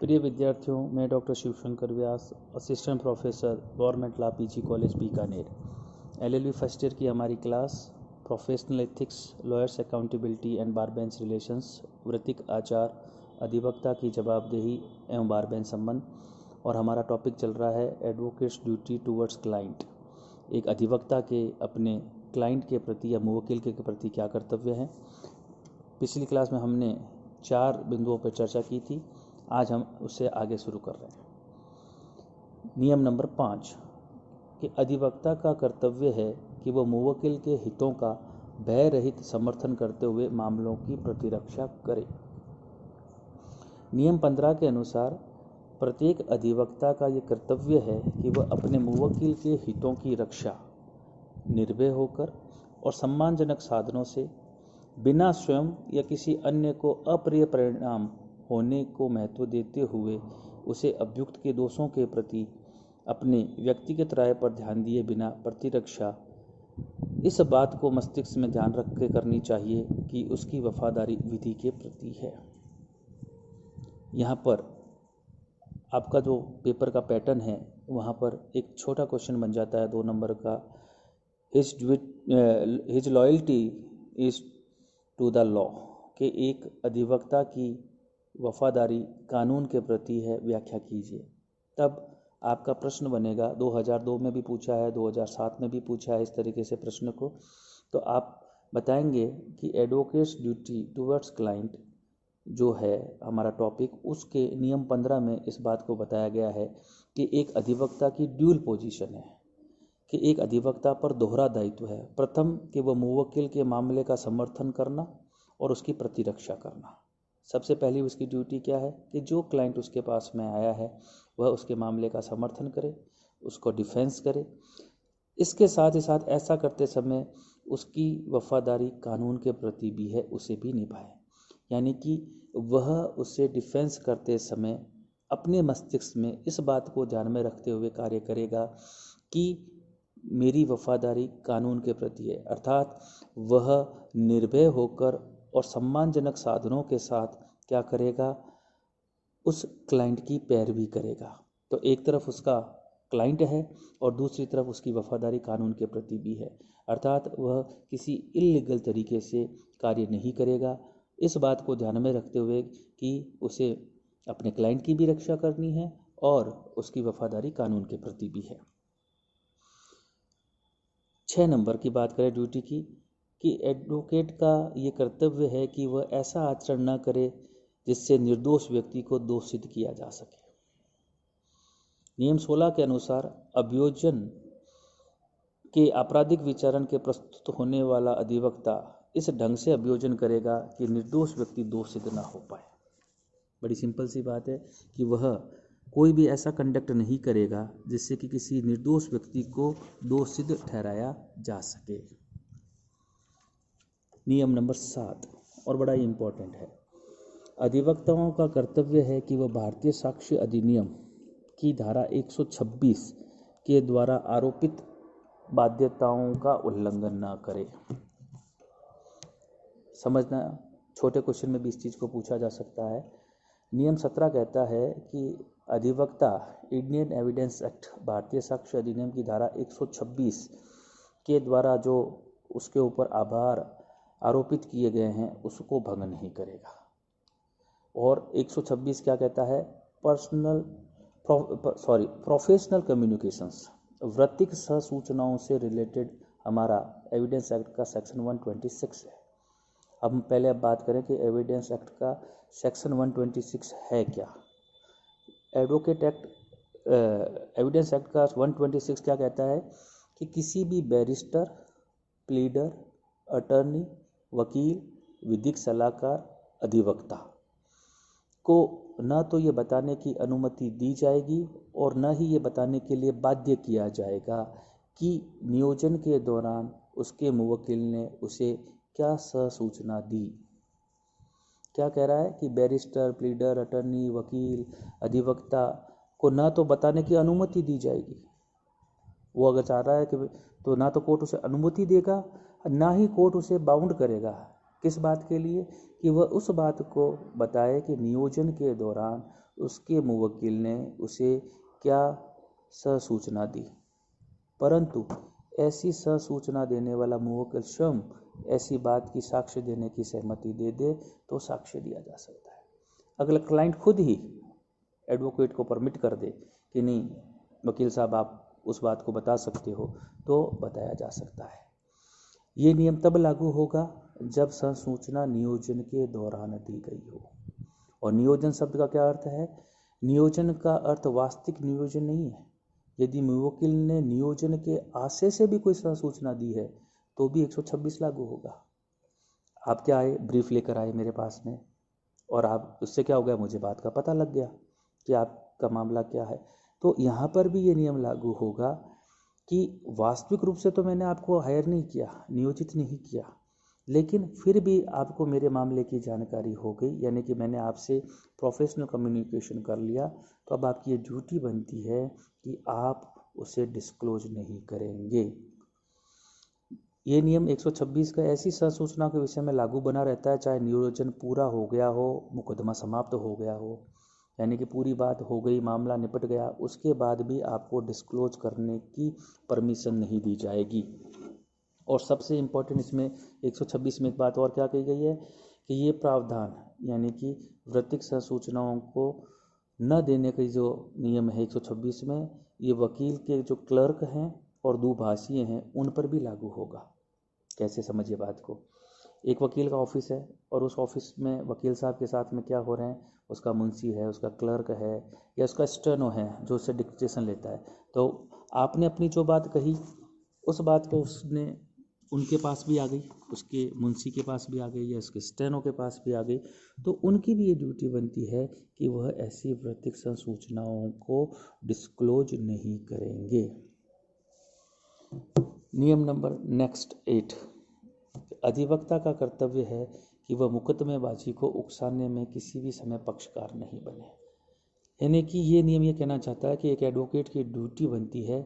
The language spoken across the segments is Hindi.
प्रिय विद्यार्थियों, मैं doctor Shivshankar Vyas, assistant professor, government law PG college Bikaner. LLB first year की हमारी class professional ethics, lawyers accountability and bar bench relations, वृत्तिक आचार, अधिवक्ता की जवाबदेही एवं बार बेंच संबंध। और हमारा टॉपिक चल रहा है एडवोकेट्स ड्यूटी टूवर्ड्स क्लाइंट। एक अधिवक्ता के अपने क्लाइंट के प्रति या मुवक्किल के प्रति क्या कर्तव्य हैं। पिछली क्लास में हमने 4 बिंदुओं पर चर्चा की थी। आज हम उससे आगे शुरू कर रहे हैं। नियम नंबर 5 कि अधिवक्ता का कर्तव्य है कि वह मुवक्किल के हितों का भय रहित समर्थन करते हुए मामलों की प्रतिरक्षा करे। नियम 15 के अनुसार प्रत्येक अधिवक्ता का यह कर्तव्य है कि वह अपने मुवक्किल के हितों की रक्षा निर्भय होकर और सम्मानजनक साधनों से, बिना स्वयं या किसी अन्य को अप्रिय परिणाम होने को महत्व देते हुए, उसे अभियुक्त के दोषों के प्रति अपने व्यक्तिगत राय पर ध्यान दिए बिना प्रतिरक्षा इस बात को मस्तिष्क में ध्यान रख के करनी चाहिए कि उसकी वफादारी विधि के प्रति है। यहाँ पर आपका जो पेपर का पैटर्न है, वहाँ पर एक छोटा क्वेश्चन बन जाता है 2 नंबर का, his loyalty is to the law, के एक अधिवक्ता की वफादारी कानून के प्रति है, व्याख्या कीजिए। तब आपका प्रश्न बनेगा, 2002 में भी पूछा है, 2007 में भी पूछा है इस तरीके से प्रश्न को। तो आप बताएंगे कि एडवोकेट्स ड्यूटी टूवर्ड्स क्लाइंट जो है हमारा टॉपिक, उसके नियम 15 में इस बात को बताया गया है कि एक अधिवक्ता की ड्यूल पोजीशन है, कि एक अधिवक्ता पर दोहरा दायित्व है। प्रथम कि वह मुवक्किल के मामले का समर्थन करना और उसकी प्रतिरक्षा करना। सबसे पहली उसकी ड्यूटी क्या है कि जो क्लाइंट उसके पास में आया है वह उसके मामले का समर्थन करे, उसको डिफेंस करे। इसके साथ ही साथ ऐसा करते समय उसकी वफादारी कानून के प्रति भी है, उसे भी निभाए। यानी कि वह उससे डिफेंस करते समय अपने मस्तिष्क में इस बात को ध्यान में रखते हुए कार्य करेगा कि मेरी वफादारी कानून के प्रति है, अर्थात वह निर्भय होकर और सम्मानजनक साधनों के साथ क्या करेगा, उस क्लाइंट की पैरवी करेगा। तो एक तरफ उसका क्लाइंट है और दूसरी तरफ उसकी वफादारी कानून के प्रति भी है, अर्थात वह किसी इल्लीगल तरीके से कार्य नहीं करेगा। इस बात को ध्यान में रखते हुए कि उसे अपने क्लाइंट की भी रक्षा करनी है और उसकी वफादारी कानून के प्रति भी है। 6 नंबर की बात करें ड्यूटी की, कि एडवोकेट का ये कर्तव्य है कि वह ऐसा आचरण न करे जिससे निर्दोष व्यक्ति को दोषित किया जा सके। नियम 16 के अनुसार अभियोजन के आपराधिक विचारण के प्रस्तुत होने वाला अधिवक्ता इस ढंग से अभियोजन करेगा कि निर्दोष व्यक्ति दोषित न हो पाए। बड़ी सिंपल सी बात है कि वह कोई भी ऐसा कंडक्ट नहीं करेगा जिससे कि किसी निर्दोष व्यक्ति को दोषित ठहराया जा सके। नियम नंबर 7 और बड़ा ही इम्पोर्टेंट है, अधिवक्ताओं का कर्तव्य है कि वह भारतीय साक्ष्य अधिनियम की धारा 126 के द्वारा आरोपित बाध्यताओं का उल्लंघन न करे। समझना, छोटे क्वेश्चन में भी इस चीज़ को पूछा जा सकता है। नियम 17 कहता है कि अधिवक्ता इंडियन एविडेंस एक्ट, भारतीय साक्ष्य अधिनियम की धारा 126 के द्वारा जो उसके ऊपर आभार आरोपित किए गए हैं उसको भंग नहीं करेगा। और 126 क्या कहता है, प्रोफेशनल कम्युनिकेशंस, वृत्तिक सहसूचनाओं से रिलेटेड हमारा एविडेंस एक्ट का सेक्शन 126 है। अब पहले बात करें कि एविडेंस एक्ट का सेक्शन 126 है क्या। एडवोकेट एक्ट, एविडेंस एक्ट का 126 क्या कहता है कि किसी भी बैरिस्टर, प्लीडर, अटर्नी, वकील, विधिक सलाहकार, अधिवक्ता को न तो ये बताने की अनुमति दी जाएगी और न ही ये बताने के लिए बाध्य किया जाएगा कि नियोजन के दौरान उसके मुवक्किल ने उसे क्या सहसूचना दी। क्या कह रहा है कि बैरिस्टर, प्लीडर, अटर्नी, वकील, अधिवक्ता को ना तो बताने की अनुमति दी जाएगी, वो अगर चाह रहा है कि तो ना तो कोर्ट उसे अनुमति देगा, ना ही कोर्ट उसे बाउंड करेगा। किस बात के लिए, कि वह उस बात को बताए कि नियोजन के दौरान उसके मुवक्किल ने उसे क्या सूचना दी, परंतु ऐसी सूचना देने वाला मुवक्किल स्वयं ऐसी बात की साक्ष्य देने की सहमति दे दे तो साक्ष्य दिया जा सकता है। अगर क्लाइंट खुद ही एडवोकेट को परमिट कर दे कि नहीं वकील साहब आप उस बात को बता सकते हो, तो बताया जा सकता है। ये नियम तब लागू होगा जब सूचना नियोजन के दौरान दी गई हो। और नियोजन शब्द का क्या अर्थ है? नियोजन का अर्थ वास्तविक नियोजन नहीं है। यदि मुवक्किल ने नियोजन के आशय से भी कोई सूचना दी है तो भी 126 लागू होगा। आप क्या आए, ब्रीफ लेकर आए मेरे पास में, और आप उससे क्या हो गया, मुझे बात का पता लग गया कि आपका मामला क्या है, तो यहाँ पर भी ये नियम लागू होगा कि वास्तविक रूप से तो मैंने आपको हायर नहीं किया, नियोजित नहीं किया, लेकिन फिर भी आपको मेरे मामले की जानकारी हो गई, यानी कि मैंने आपसे प्रोफेशनल कम्युनिकेशन कर लिया, तो अब आपकी ये ड्यूटी बनती है कि आप उसे डिस्क्लोज नहीं करेंगे। ये नियम 126 का ऐसी सूचना के विषय में लागू बना रहता है चाहे नियोजन पूरा हो गया हो, मुकदमा समाप्त हो गया हो, यानी कि पूरी बात हो गई, मामला निपट गया, उसके बाद भी आपको डिस्क्लोज करने की परमिशन नहीं दी जाएगी। और सबसे इम्पोर्टेंट इसमें 126 में एक बात और क्या कही गई है कि ये प्रावधान यानी कि वृत्तिक सूचनाओं को न देने का जो नियम है 126 में, ये वकील के जो क्लर्क हैं और दुभाषीय हैं उन पर भी लागू होगा। कैसे, समझिए बात को। एक वकील का ऑफिस है और उस ऑफिस में वकील साहब के साथ में क्या हो रहे हैं, उसका मुंशी है, उसका क्लर्क है या उसका स्टेनो है जो उससे डिक्टेशन लेता है, तो आपने अपनी जो बात कही उस बात को उसने उनके पास भी आ गई, उसके मुंशी के पास भी आ गई या उसके स्टेनो के पास भी आ गई, तो उनकी भी ये ड्यूटी बनती है कि वह ऐसी वृत्तिक सूचनाओं को डिस्क्लोज नहीं करेंगे। नियम नंबर नेक्स्ट 8, अधिवक्ता का कर्तव्य है कि वह मुकदमेबाजी को उकसाने में किसी भी समय पक्षकार नहीं बने। यानी कि ये नियम ये कहना चाहता है कि एक एडवोकेट की ड्यूटी बनती है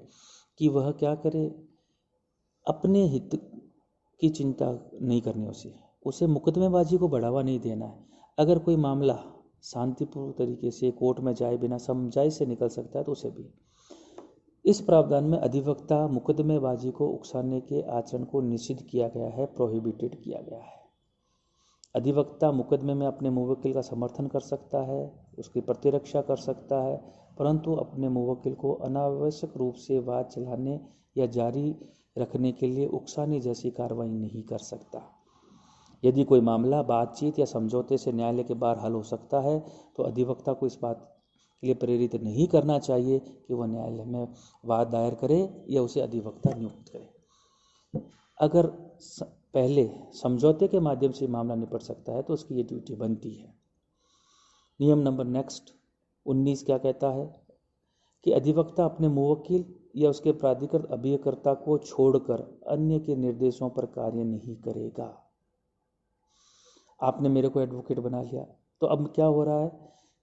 कि वह क्या करे, अपने हित की चिंता नहीं करनी, उसे मुकदमेबाजी को बढ़ावा नहीं देना है। अगर कोई मामला शांतिपूर्ण तरीके से कोर्ट में जाए बिना समझाई से निकल सकता है तो उसे भी। इस प्रावधान में अधिवक्ता मुकदमेबाजी को उकसाने के आचरण को निषिद्ध किया गया है, प्रोहिबिटेड किया गया है। अधिवक्ता मुकदमे में अपने मुवक्किल का समर्थन कर सकता है, उसकी प्रतिरक्षा कर सकता है, परंतु अपने मुवक्किल को अनावश्यक रूप से वाद चलाने या जारी रखने के लिए उकसाने जैसी कार्रवाई नहीं कर सकता। यदि कोई मामला बातचीत या समझौते से न्यायालय के बाहर हल हो सकता है तो अधिवक्ता को इस बात के लिए प्रेरित नहीं करना चाहिए कि वह न्यायालय में वाद दायर करे या उसे अधिवक्ता नियुक्त करे। अगर पहले समझौते के माध्यम से मामला निपट सकता है तो उसकी ये ड्यूटी बनती है। नियम नंबर नेक्स्ट 19 क्या कहता है कि अधिवक्ता अपने मुवक्किल या उसके प्राधिकृत अभियोगकर्ता को छोड़कर अन्य के निर्देशों पर कार्य नहीं करेगा। आपने मेरे को एडवोकेट बना लिया, तो अब क्या हो रहा है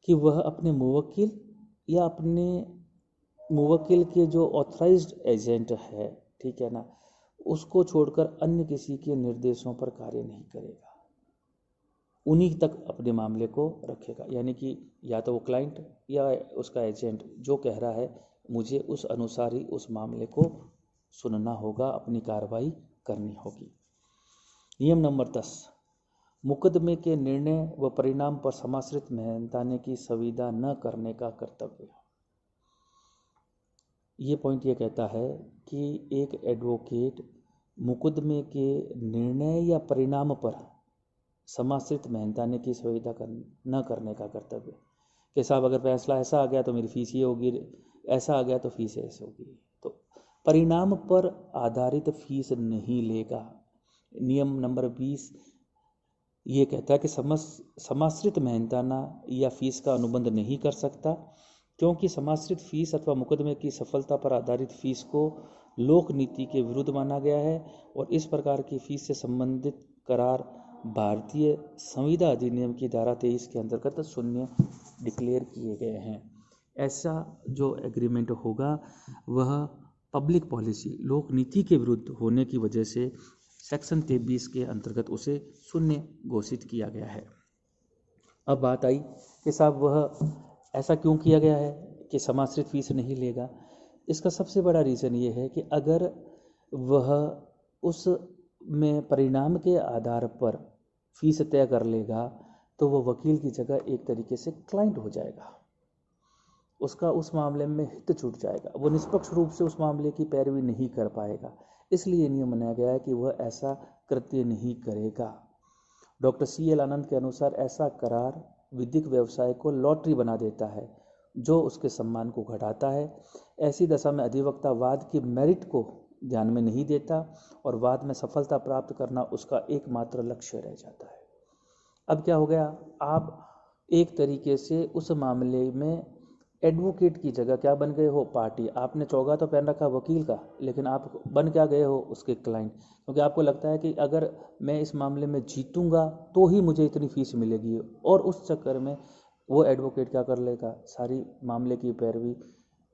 कि वह अपने मुवक्किल या अपने मुवक्किल के जो ऑथराइज्ड एजेंट है, ठीक है ना, उसको छोड़कर अन्य किसी के निर्देशों पर कार्य नहीं करेगा, उन्हीं तक अपने मामले को रखेगा। यानी कि या तो वो क्लाइंट या उसका एजेंट जो कह रहा है मुझे उस अनुसार ही उस मामले को सुनना होगा, अपनी कार्रवाई करनी होगी। नियम नंबर 10, मुकदमे के निर्णय व परिणाम पर समाश्रित मेहनताने की संविदा न करने का कर्तव्य। ये पॉइंट ये कहता है कि एक एडवोकेट मुकदमे के निर्णय या परिणाम पर समाश्रित मेहनताने की संविदा न करने का कर्तव्य। कि साहब अगर फैसला ऐसा आ गया तो मेरी फीस ये होगी, ऐसा आ गया तो फीस ऐसे होगी, तो परिणाम पर आधारित फीस नहीं लेगा। नियम नंबर 20 ये कहता है कि समाश्रित मेहनताना या फीस का अनुबंध नहीं कर सकता, क्योंकि समाश्रित फीस अथवा मुकदमे की सफलता पर आधारित फीस को लोक नीति के विरुद्ध माना गया है और इस प्रकार की फीस से संबंधित करार भारतीय संविदा अधिनियम की धारा 23 के अंतर्गत शून्य डिक्लेयर किए गए हैं। ऐसा जो एग्रीमेंट होगा वह पब्लिक पॉलिसी लोक नीति के विरुद्ध होने की वजह से सेक्शन 23 के अंतर्गत उसे शून्य घोषित किया गया है। अब बात आई कि साहब वह ऐसा क्यों किया गया है कि समाश्रित फीस नहीं लेगा? इसका सबसे बड़ा रीज़न ये है कि अगर वह उस में परिणाम के आधार पर फीस तय कर लेगा तो वह वकील की जगह एक तरीके से क्लाइंट हो जाएगा, उसका उस मामले में हित छूट जाएगा, वो निष्पक्ष रूप से उस मामले की पैरवी नहीं कर पाएगा। इसलिए नियम बनाया गया है कि वह ऐसा कृत्य नहीं करेगा। डॉक्टर CL आनंद के अनुसार ऐसा करार विधिक व्यवसाय को लॉटरी बना देता है जो उसके सम्मान को घटाता है। ऐसी दशा में अधिवक्ता वाद की मेरिट को ध्यान में नहीं देता और वाद में सफलता प्राप्त करना उसका एकमात्र लक्ष्य रह जाता है। अब क्या हो गया, आप एक तरीके से उस मामले में एडवोकेट की जगह क्या बन गए हो, पार्टी। आपने चौगा तो पहन रखा वकील का, लेकिन आप बन क्या गए हो, उसके क्लाइंट, क्योंकि आपको लगता है कि अगर मैं इस मामले में जीतूंगा तो ही मुझे इतनी फीस मिलेगी, और उस चक्कर में वो एडवोकेट क्या कर लेगा, सारी मामले की पैरवी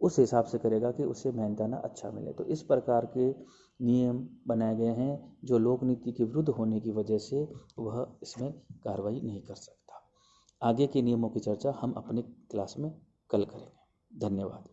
उस हिसाब से करेगा कि उसे मेहनताना अच्छा मिले। तो इस प्रकार के नियम बनाए गए हैं जो लोक नीति के विरुद्ध होने की वजह से वह इसमें कार्रवाई नहीं कर सकता। आगे के नियमों की चर्चा हम अपने क्लास में कल करेंगे। धन्यवाद।